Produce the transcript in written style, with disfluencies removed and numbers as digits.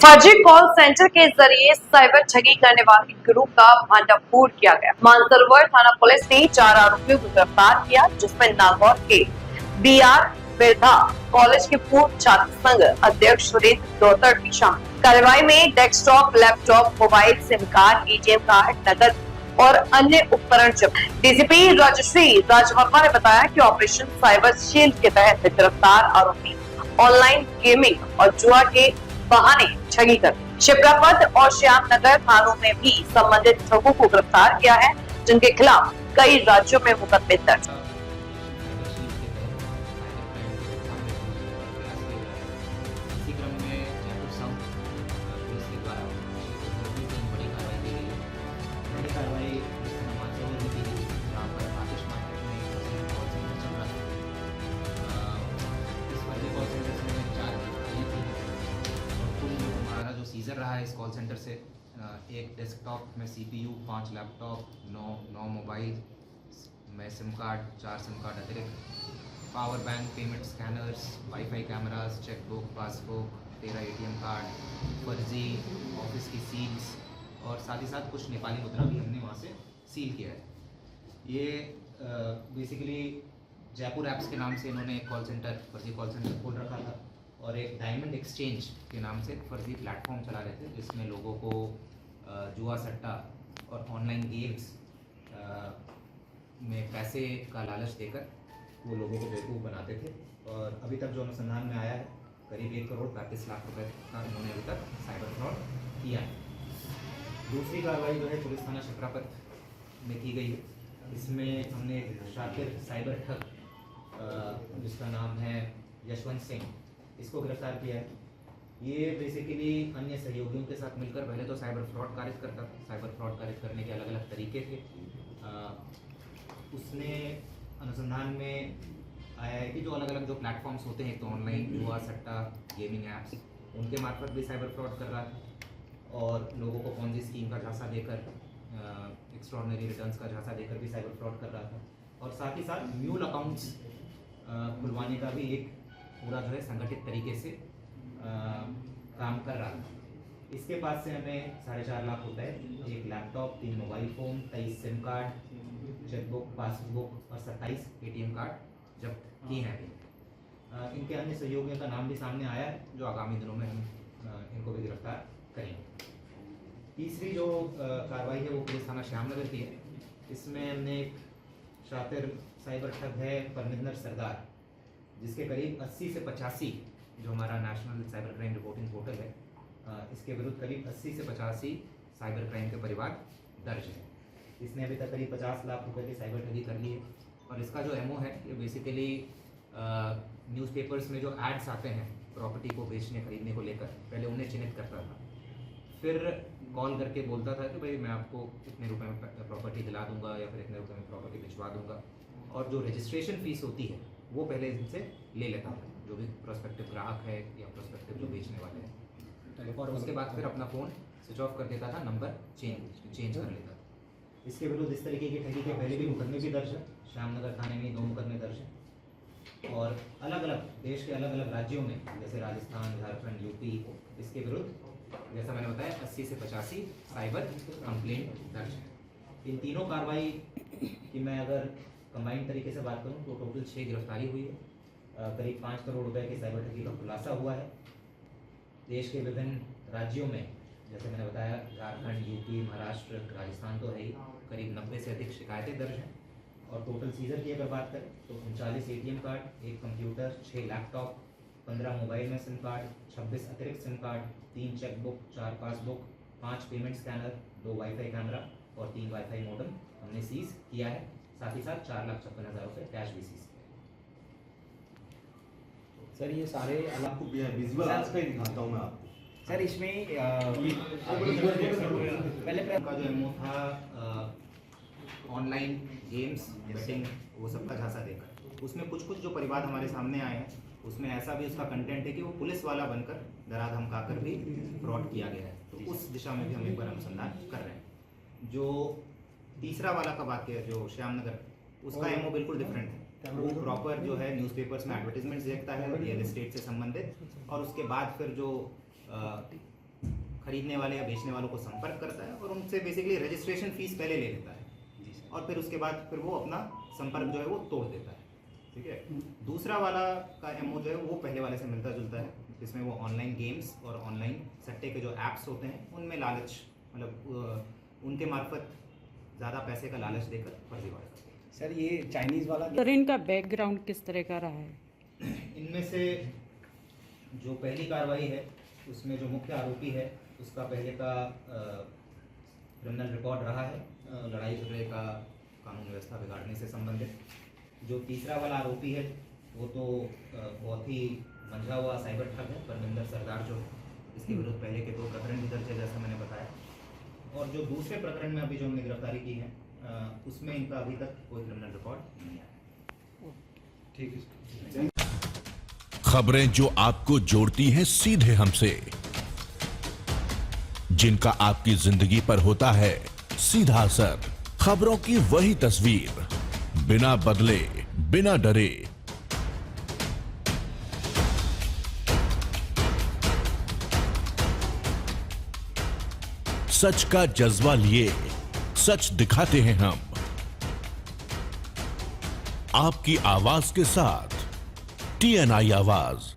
फर्जी call centre के जरिए साइबर ठगी करने वाले गिरोह का भंडाफोड़ किया गया। मानसरोवर थाना पुलिस ने 4 आरोपियों को गिरफ्तार किया, जिसमें नागौर के BR बिरधा कॉलेज के पूर्व छात्र संघ अध्यक्ष सुरेंद्र दौतर भी शामिल। कार्रवाई में desktop, laptop, mobile, SIM card, ATM card, नकद और अन्य उपकरण जब्त। डीसीपी राजश्री राजवर्मा ने बताया कि ऑपरेशन साइबर शील्ड के तहत गिरफ्तार आरोपी ऑनलाइन गेमिंग और जुआ के बहाने ठगी कर शिप्रापत और श्यामनगर थानों में भी संबंधित ठगों को गिरफ्तार किया है, जिनके खिलाफ कई राज्यों में मुकदमे दर्ज। इसी क्रम में जयपुर साउथ पुलिस के द्वारा बड़ी कार्रवाई की गई है। बड़ी कार्रवाई मानसरोवर में की गई, जहाँ पर आतिश मार्केट में एक कॉल सेंटर चल रहा था। इस फर्जी कॉल सेंटर से 4 गिरफ्तारियाँ थी और कुल जो हमारा जो सीजर रहा है इस कॉल सेंटर से एक डेस्कटॉप में CPU, 5 लैपटॉप, 9 मोबाइल में सिम कार्ड, 4 सिम कार्ड अतिरिक्त, power bank, payment scanners, wifi cameras, chequebook, passbook, 13 ATM card, फर्जी ऑफिस की सील्स और साथ ही साथ कुछ नेपाली मुद्रा भी हमने वहाँ से सील किया है। ये बेसिकली जयपुर ऐप्स के नाम से इन्होंने एक कॉल सेंटर, फर्जी कॉल सेंटर खोल रखा था और एक डायमंड एक्सचेंज के नाम से फर्जी प्लेटफॉर्म चला रहे थे, जिसमें लोगों को जुआ सट्टा और ऑनलाइन गेम्स में पैसे का लालच देकर वो लोगों को बेवकूफ़ बनाते थे। और अभी तक जो अनुसंधान में आया है, करीब 1 करोड़ 35 लाख रुपए का उन्होंने अभी तक साइबर फ्रॉड किया है। दूसरी कार्रवाई जो है पुलिस थाना शिप्रापत में की गई है। इसमें हमने शातिर साइबर ठग जिसका नाम है यशवंत सिंह, इसको गिरफ्तार किया है। ये बेसिकली अन्य सहयोगियों के साथ मिलकर पहले तो साइबर फ्रॉड कारित करता था। साइबर फ्रॉड कारित करने के अलग अलग तरीके थे। उसने अनुसंधान में आया है कि जो अलग अलग जो प्लेटफॉर्म्स होते हैं, तो ऑनलाइन जुआ सट्टा गेमिंग ऐप्स, उनके मार्फत भी साइबर फ्रॉड कर रहा था और लोगों को पॉन्जी स्कीम का झांसा देकर, एक्स्ट्रॉर्डिनरी रिटर्न्स का झांसा देकर भी साइबर फ्रॉड कर रहा था। और साथ ही साथ म्यूल अकाउंट्स खुलवाने का भी एक पूरा जो है संगठित तरीके से काम कर रहा था। इसके पास से हमें 4.5 लाख रुपए, एक laptop, 3 mobile phone, 23 SIM card, chequebook, passbook और 27 ATM कार्ड जब्त किए हैं। इनके अन्य सहयोगियों का नाम भी सामने आया है, जो आगामी दिनों में हम इनको भी गिरफ्तार करेंगे। तीसरी जो कार्रवाई है वो पुलिस थाना श्यामनगर की है। इसमें हमने एक शातिर साइबर ठग है परमिंदर सरदार, जिसके करीब 80 से 85 जो हमारा national cyber crime reporting portal है, इसके विरुद्ध करीब 80 से 85 साइबर क्राइम के परिवार दर्ज है। इसने अभी तक करीब 50 लाख रुपए की साइबर ठगी कर ली है। और इसका जो एमओ है, ये बेसिकली न्यूज़पेपर्स में जो एड्स आते हैं प्रॉपर्टी को बेचने खरीदने को लेकर, पहले उन्हें चिन्हित करता था, फिर कॉल करके बोलता था कि भाई मैं आपको इतने रुपए में प्रॉपर्टी दिला दूंगा या फिर इतने रुपए में प्रॉपर्टी भिजवा दूंगा, और जो रजिस्ट्रेशन फ़ीस होती है वो पहले इनसे ले लेता था, जो भी प्रोस्पेक्टिव ग्राहक है या प्रोस्पेक्टिव जो बेचने वाले हैं, और उसके बाद फिर अपना फ़ोन स्विच ऑफ कर देता था, नंबर चेंज कर लेता था। इसके विरुद्ध इस तरीके की ठगी के पहले भी मुकदमे भी दर्ज है। श्यामनगर थाने में 2 मुकदमे दर्ज हैं और अलग अलग देश के अलग अलग राज्यों में, जैसे राजस्थान, झारखंड, यूपी, इसके विरुद्ध जैसा मैंने बताया 80 से 85 साइबर कंप्लेंट दर्ज है। इन तीनों कार्रवाई की मैं अगर कंबाइंड तरीके से बात करूं तो टोटल 6 गिरफ्तारी हुई है। करीब 5 करोड़ रुपए की साइबर ठगी का खुलासा हुआ है। देश के विभिन्न राज्यों में, जैसे मैंने बताया, झारखंड, यूपी, महाराष्ट्र, राजस्थान तो है ही, करीब 90 से अधिक शिकायतें दर्ज हैं। और टोटल सीजर की अगर बात करें तो 39 ATM card, 1 computer, 6 laptop, 15 mobile में सिम कार्ड, 26 अतिरिक्त SIM card, 3 chequebook, 4 passbook, 5 payment scanner, 2 wifi camera और 3 वाईफाई मॉडेम हमने सीज किया है। साथ ही साथ 4,56,000 रुपये कैश भी सीज किया। सर ये सारे आपको विजुअल आज का ही दिखाता हूँ मैं आपको। सर इसमें पहले का जो एमओ था ऑनलाइन गेम्स, बेटिंग, वो सब का झांसा देकर, उसमें कुछ जो परिवार हमारे सामने आए हैं, उसमें ऐसा भी उसका कंटेंट है कि वो पुलिस वाला बनकर डरा धमकाकर भी फ्रॉड किया गया है। तो उस दिशा में भी हम एक बार अनुसंधान कर रहे हैं। जो तीसरा वाला का बात किया, जो श्यामनगर, उसका एमओ बिल्कुल डिफरेंट है। वो प्रॉपर जो है न्यूज़पेपर्स में एडवर्टीजमेंट्स देखता है रियल एस्टेट से संबंधित, और उसके बाद फिर जो खरीदने वाले या बेचने वालों को संपर्क करता है और उनसे बेसिकली रजिस्ट्रेशन फीस पहले ले लेता है और फिर उसके बाद फिर वो अपना संपर्क जो है वो तोड़ देता है, ठीक है। दूसरा वाला का एमओ जो है वो पहले वाले से मिलता जुलता है, जिसमें वो ऑनलाइन गेम्स और ऑनलाइन सट्टे के जो ऐप्स होते हैं उनमें लालच, मतलब उनके मार्फत ज़्यादा पैसे का लालच देकर फर्जीवाड़ा करते हैं। सर ये चाइनीज वाला सर इनका बैकग्राउंड किस तरह का रहा है? इनमें से जो पहली कार्रवाई है उसमें जो मुख्य आरोपी है उसका पहले का क्रिमिनल रिकॉर्ड रहा है, लड़ाई झगड़े का, कानून व्यवस्था बिगाड़ने से संबंधित। जो तीसरा वाला आरोपी है वो तो बहुत ही मंझा हुआ साइबर ठग है, परमिंदर सरदार जो, इसके विरुद्ध पहले के 2 प्रकरण भी दर्ज है जैसा मैंने बताया। और जो दूसरे प्रकरण में अभी जो हमने गिरफ्तारी की है उसमें इनका अभी तक कोई क्रिमिनल रिकॉर्ड नहीं आया। ठीक है। खबरें जो आपको जोड़ती हैं सीधे हमसे, जिनका आपकी जिंदगी पर होता है सीधा असर, खबरों की वही तस्वीर, बिना बदले बिना डरे। सच का जज्बा लिए सच दिखाते हैं हम, आपकी आवाज के साथ TNI आवाज।